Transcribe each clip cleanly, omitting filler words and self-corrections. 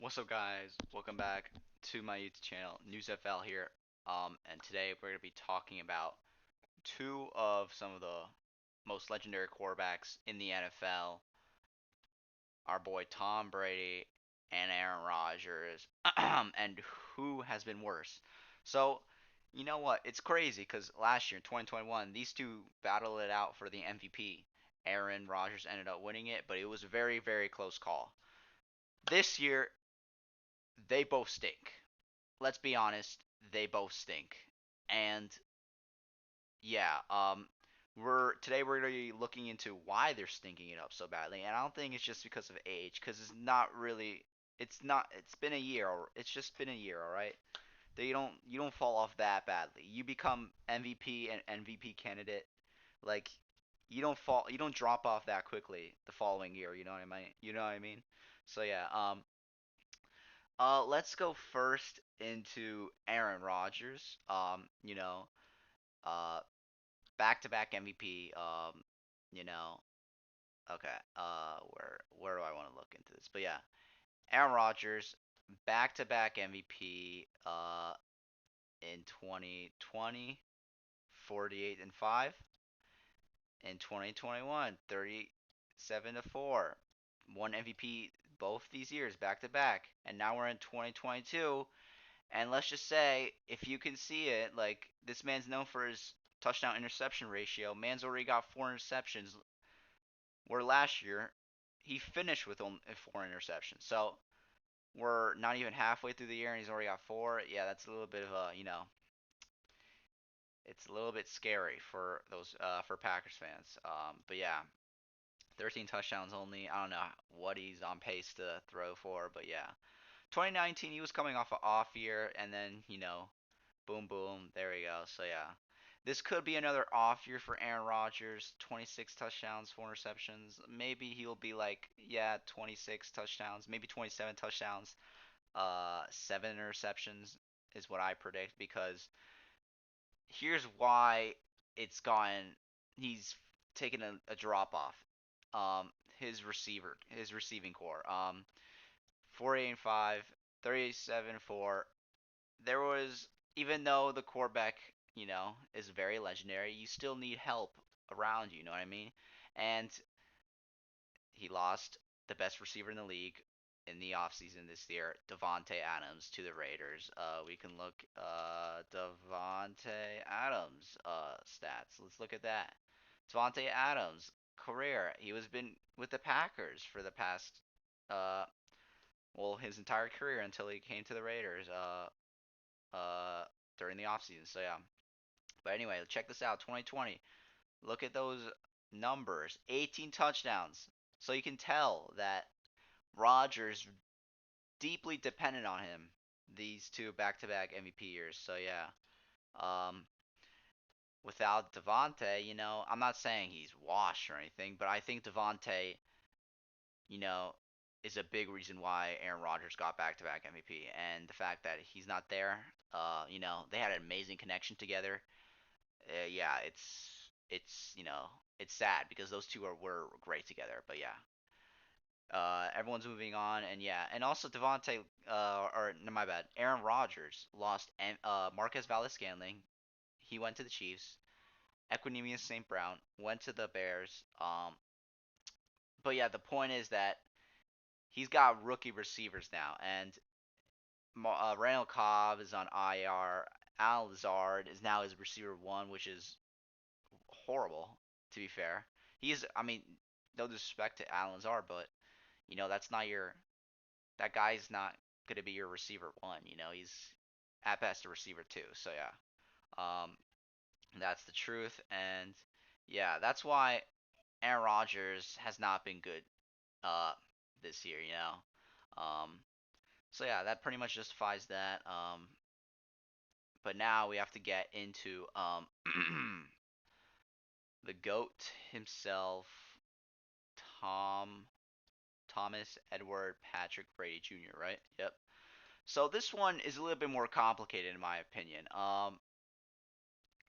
What's up, guys? Welcome back to my YouTube channel, News FL here. And today we're going to be talking about two of some of the most legendary quarterbacks in the NFL, our boy Tom Brady and Aaron Rodgers, and who has been worse. So, you know what? It's crazy because last year in 2021, these two battled it out for the MVP. Aaron Rodgers ended up winning it, but it was a very, very close call. This year, they both stink. Let's be honest, they both stink. And yeah, we're gonna be looking into why they're stinking it up so badly. And I don't think it's just because of age, because it's not really. It's not. It's been a year. It's just been a year. All right. You don't fall off that badly. You become MVP and MVP candidate. Like you don't drop off that quickly the following year. You know what I mean? You know what I mean? So yeah. Let's go first into Aaron Rodgers. Uh, back-to-back MVP. You know, okay. Where do I want to look into this? But yeah, Aaron Rodgers, back-to-back MVP. In 2020, 48 and 5. In 2021, 37 to 4. Won MVP both these years back to back. And now we're in 2022. And let's just say, if you can see it, like this man's known for his touchdown interception ratio. Man's already got 4 interceptions. Where last year he finished with only 4 interceptions. So we're not even halfway through the year and he's already got four. Yeah, that's a little bit of it's a little bit scary for those for Packers fans. But yeah, 13 touchdowns only. I don't know what he's on pace to throw for, but yeah. 2019 he was coming off an off year and then, boom boom, there we go. So yeah. This could be another off year for Aaron Rodgers. 26 touchdowns, 4 interceptions. Maybe he'll be like, yeah, 26 touchdowns, maybe 27 touchdowns, 7 interceptions is what I predict because here's why it's gone. He's taken a drop off. His receiving core. 48 and 5, 37 4. There was, even though the quarterback, is very legendary, you still need help around you. You know what I mean? And he lost the best receiver in the league in the offseason this year, Devonte Adams, to the Raiders. We can look Devonte Adams stats. Let's look at that. Devonte Adams career. He was been with the Packers for the past uh his entire career until he came to the Raiders during the offseason. So yeah. But anyway, check this out. 2020. Look at those numbers. 18 touchdowns. So you can tell that Rodgers deeply dependent on him these two back-to-back MVP years. So yeah, um, without Devonte, I'm not saying he's washed or anything, but I think Devonte, you know, is a big reason why Aaron Rodgers got back-to-back MVP, and the fact that he's not there, they had an amazing connection together. Yeah, it's sad because those two were great together. But yeah, everyone's moving on, and yeah, and also Devontae, or no, my bad, Aaron Rodgers lost Marquez Valdes-Scantling. He went to the Chiefs. Equanimeous St. Brown went to the Bears. But yeah, the point is that he's got rookie receivers now, and Randall Cobb is on IR. Al Lazard is now his receiver one, which is horrible, to be fair. I mean, no disrespect to Al Lazard, but that's not that guy's not going to be your receiver one. He's at best a receiver two. So yeah, that's the truth. And yeah, that's why Aaron Rodgers has not been good uh, this year. So yeah, that pretty much justifies that. But now we have to get into the goat himself, Tom Thomas Edward Patrick Brady Jr. Right? Yep. So this one is a little bit more complicated in my opinion.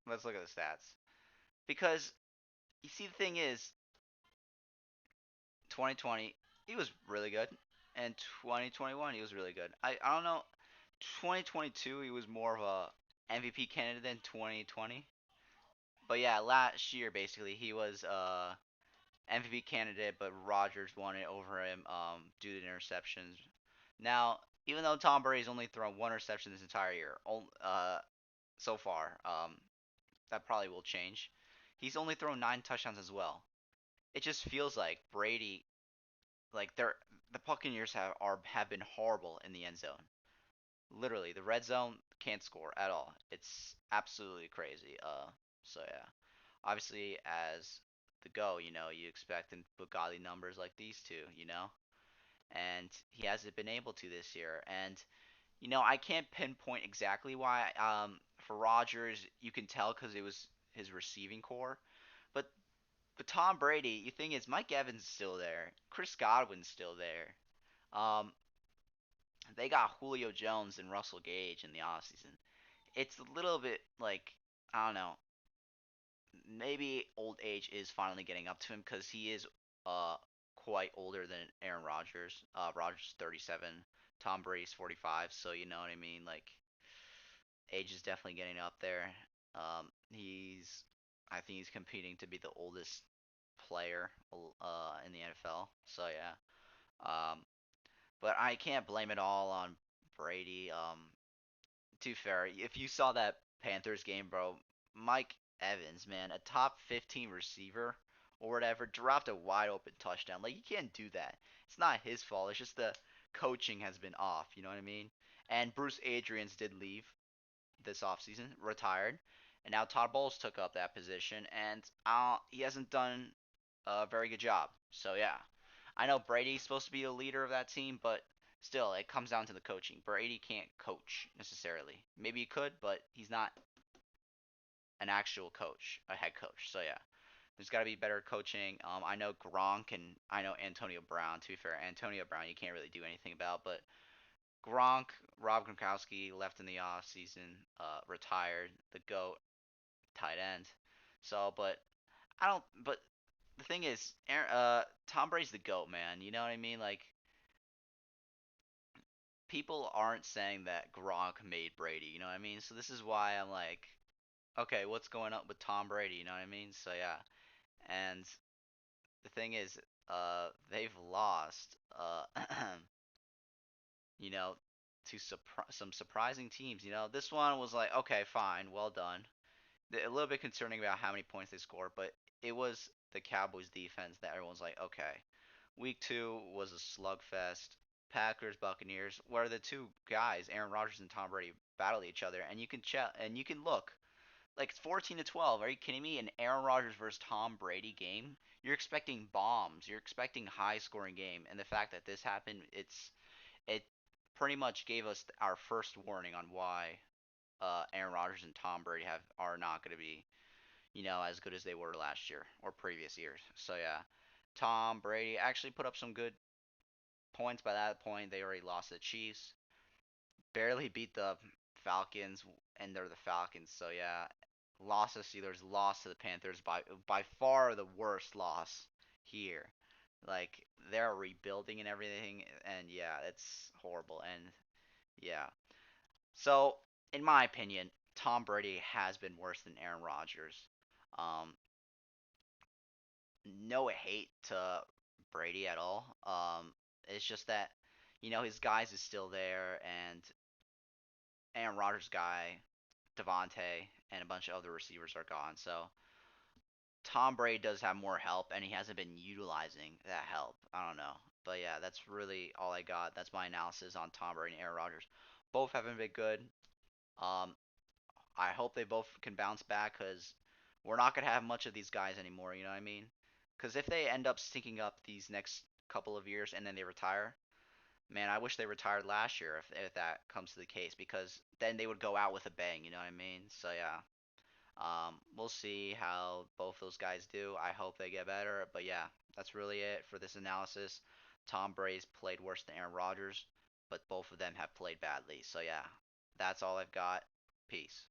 Let's look at the stats because you see the thing is 2020 he was really good. And 2021, he was really good. I don't know. 2022, he was more of a MVP candidate than 2020. But yeah, last year basically he was MVP candidate, but Rodgers won it over him due to interceptions. Now, even though Tom Brady's only thrown one interception this entire year, so far, that probably will change. He's only thrown 9 touchdowns as well. It just feels like Brady, like the Buccaneers have been horrible in the end zone. Literally, the red zone can't score at all. It's absolutely crazy. So yeah, obviously as the go, you expect him to put godly numbers like these two, and he hasn't been able to this year. And I can't pinpoint exactly why. For Rodgers, you can tell because it was his receiving core, but Tom Brady, the thing is, Mike Evans is still there, Chris Godwin's still there. Um, they got Julio Jones and Russell Gage in the offseason. It's a little bit like, I don't know, maybe old age is finally getting up to him because he is uh quite older than Aaron Rodgers. Rodgers is 37, Tom Brady's 45, so you know what I mean. Like age is definitely getting up there. I think he's competing to be the oldest player in the NFL. So yeah. Um, but I can't blame it all on Brady. To be fair, if you saw that Panthers game, bro, Mike Evans, man, a top 15 receiver or whatever, dropped a wide open touchdown. Like, you can't do that. It's not his fault. It's just the coaching has been off. You know what I mean? And Bruce Arians did leave this offseason, retired. And now Todd Bowles took up that position, and he hasn't done a very good job. So, yeah. I know Brady's supposed to be the leader of that team, but still, it comes down to the coaching. Brady can't coach necessarily. Maybe he could, but he's not an actual coach, a head coach. So yeah, there's got to be better coaching. I know Gronk and I know Antonio Brown. To be fair, Antonio Brown you can't really do anything about, but Gronk, Rob Gronkowski left in the off season, retired, the goat, tight end. So, but I don't. But the thing is, Tom Brady's the goat, man. You know what I mean? Like people aren't saying that Gronk made Brady. You know what I mean? So this is why I'm like, okay, what's going on with Tom Brady? You know what I mean? So yeah, and the thing is, they've lost, you know, to some surprising teams. This one was like, okay, fine, well done. A little bit concerning about how many points they scored, but it was the Cowboys defense that everyone's like, okay. Week 2 was a slugfest. Packers, Buccaneers, where the two guys, Aaron Rodgers and Tom Brady, battle each other, and you can look like 14-12. Are you kidding me? An Aaron Rodgers versus Tom Brady game. You're expecting bombs. You're expecting high scoring game, and the fact that this happened, it pretty much gave us our first warning on why Aaron Rodgers and Tom Brady are not going to be as good as they were last year or previous years. So yeah, Tom Brady actually put up some good points. By that point, they already lost to the Chiefs. Barely beat the Falcons, and they're the Falcons. So yeah, lost to the Steelers, lost to the Panthers by far the worst loss here. Like they're rebuilding and everything, and yeah, it's horrible. And yeah, so in my opinion, Tom Brady has been worse than Aaron Rodgers. Um, no hate to Brady at all. It's just that his guys is still there, and Aaron Rodgers' guy, Devontae, and a bunch of other receivers are gone. So Tom Brady does have more help, and he hasn't been utilizing that help. I don't know, but yeah, that's really all I got. That's my analysis on Tom Brady and Aaron Rodgers. Both haven't been good. Um, I hope they both can bounce back because we're not gonna have much of these guys anymore. You know what I mean? Because if they end up stinking up these next couple of years and then they retire, man, I wish they retired last year if that comes to the case because then they would go out with a bang. You know what I mean? So yeah, we'll see how both those guys do. I hope they get better. But yeah, that's really it for this analysis. Tom Brady's played worse than Aaron Rodgers, but both of them have played badly. So yeah, that's all I've got. Peace.